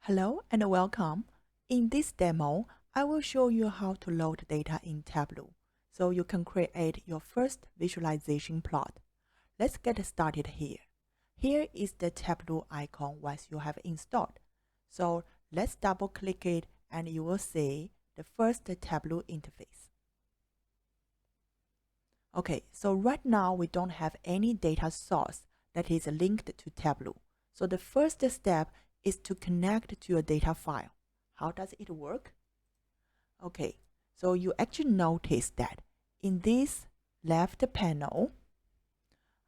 Hello and welcome. In this demo, I will show you how to load data in Tableau so you can create your first visualization plot. Let's get started here. Here is the Tableau icon once you have installed. So let's double click it and you will see the first Tableau interface. Okay, so right now we don't have any data source that is linked to Tableau. So the first step is to connect to your data file. How does it work? Okay, so you actually notice that in this left panel,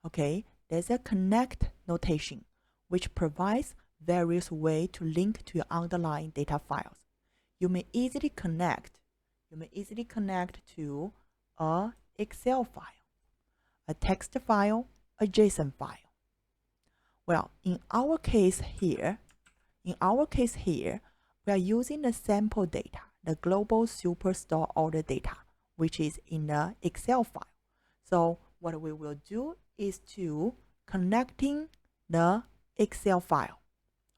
okay, there's a connect notation which provides various ways to link to your underlying data files. You may easily connect to a Excel file, a text file, a JSON file. Well, in our case here, we are using the sample data, the global superstore order data, which is in the Excel file. So what we will do is to connecting the Excel file.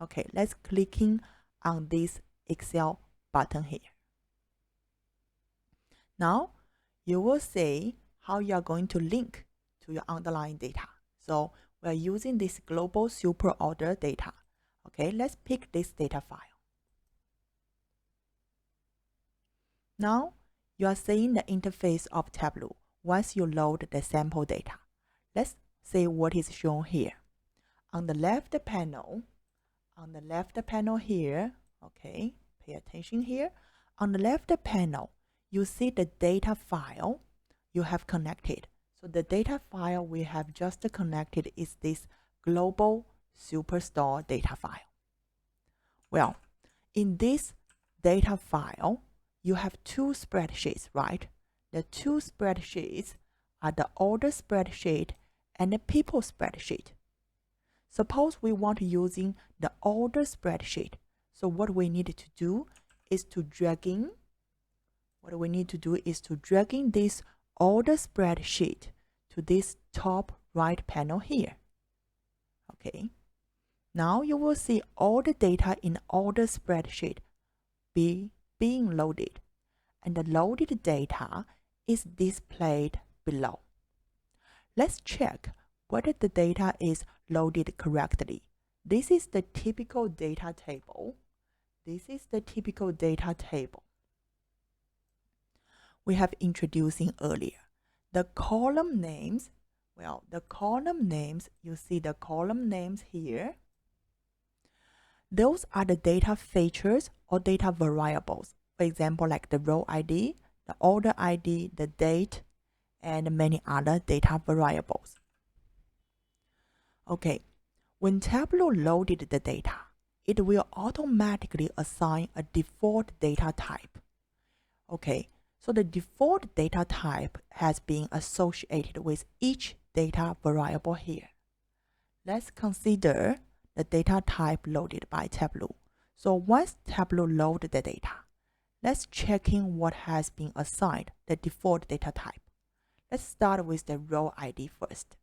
Okay, let's clicking on this Excel button here. Now you will see how you are going to link to your underlying data. So we are using this global super order data. Okay, let's pick this data file. Now you are seeing the interface of Tableau once you load the sample data. Let's see what is shown here. On the left panel here, okay, pay attention here. On the left panel, you see the data file you have connected. So the data file we have just connected is this global superstore data file. Well, in this data file, you have two spreadsheets, right? The two spreadsheets are the order spreadsheet and the people spreadsheet. Suppose we want using the order spreadsheet. So what we need to do is to dragging this order spreadsheet to this top right panel here. Okay. Now you will see all the data in order spreadsheet being loaded, and the loaded data is displayed below. Let's check whether the data is loaded correctly. This is the typical data table. We have introducing earlier. The column names, you see the column names here. Those are the data features or data variables. For example, like the row ID, the order ID, the date, and many other data variables. Okay, when Tableau loaded the data, it will automatically assign a default data type. Okay, so the default data type has been associated with each data variable here. Let's consider the data type loaded by Tableau. So once Tableau loaded the data, let's check in what has been assigned the default data type. Let's start with the row ID first.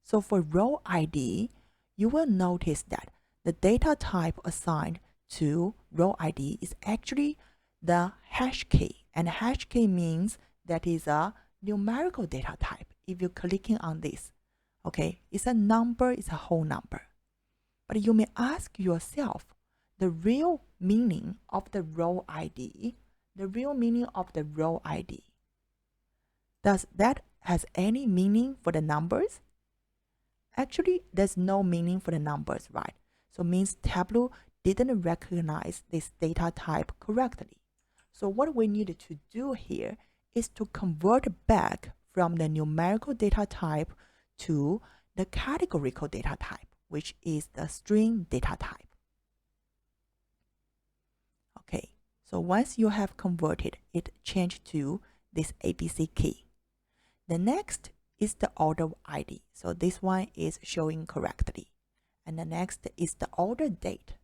So for row ID, you will notice that the data type assigned to row ID is actually the hash key, and hash key means that is a numerical data type. If you're clicking on this, okay, it's a number, it's a whole number. But you may ask yourself, the real meaning of the row ID, does that has any meaning for the numbers? Actually, there's no meaning for the numbers, right? So means Tableau didn't recognize this data type correctly. So what we need to do here is to convert back from the numerical data type to the categorical data type, which is the string data type. Okay, so once you have converted, it changed to this ABC key. The next is the order ID. So this one is showing correctly. And the next is the order date.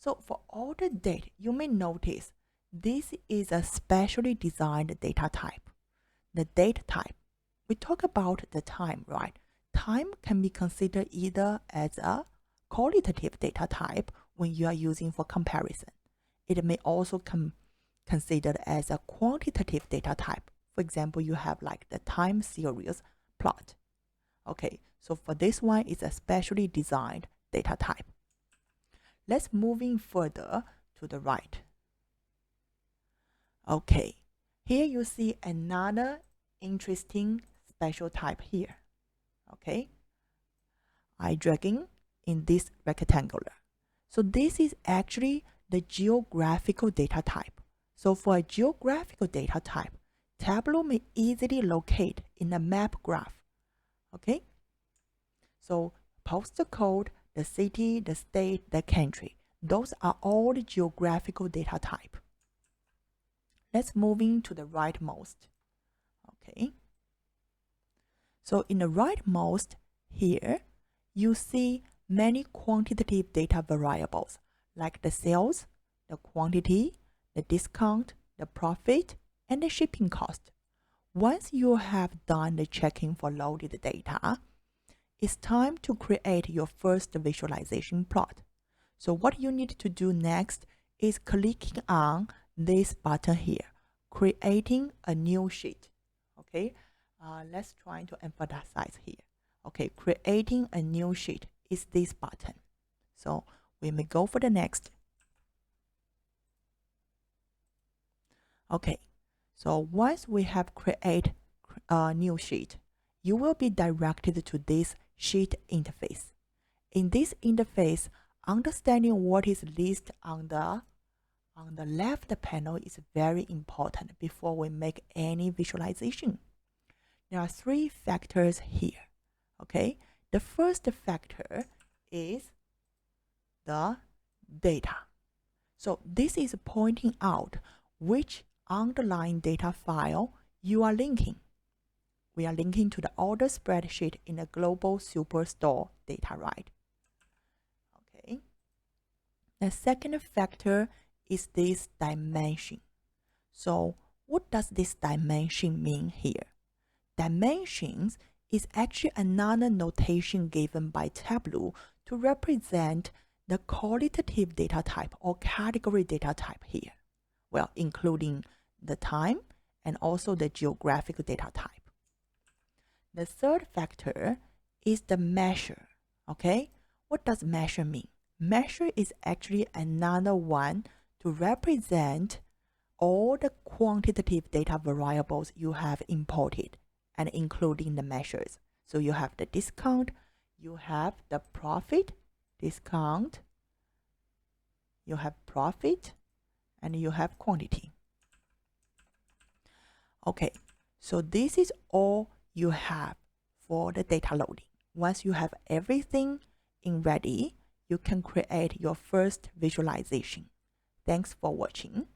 So for order date, you may notice this is a specially designed data type. The date type. We talk about the time, right? Time can be considered either as a qualitative data type when you are using for comparison. It may also considered as a quantitative data type. For example, you have like the time series plot. Okay, so for this one, it's a specially designed data type. Let's moving further to the right. Okay, here you see another interesting special type here. Okay, I dragging in this rectangular. So this is actually the geographical data type. So for a geographical data type, Tableau may easily locate in a map graph. Okay, so postal code, the city, the state, the country, those are all the geographical data type. Let's move into the rightmost. Okay, so in the rightmost here, you see many quantitative data variables like the sales, the quantity, the discount, the profit, and the shipping cost. Once you have done the checking for loaded data, it's time to create your first visualization plot. So what you need to do next is clicking on this button here, creating a new sheet. Okay, let's try to emphasize here. Okay, creating a new sheet is this button. So we may go for the next. Okay, so once we have created a new sheet, you will be directed to this sheet interface. In this interface, understanding what is listed on the left panel is very important before we make any visualization. There are three factors here. Okay, the first factor is the data. So this is pointing out which underlying data file you are linking. We are linking to the order spreadsheet in the global superstore data, right? Okay. The second factor is this dimension. So what does this dimension mean here? Dimensions is actually another notation given by Tableau to represent the qualitative data type or category data type here. Well, including the time and also the geographical data type. The third factor is the measure. Okay, what does measure mean? Measure is actually another one to represent all the quantitative data variables you have imported and including the measures. So you have the discount, you have the profit, discount, you have profit, and you have quantity. Okay, so this is all you have for the data loading. Once you have everything in ready, you can create your first visualization. Thanks for watching.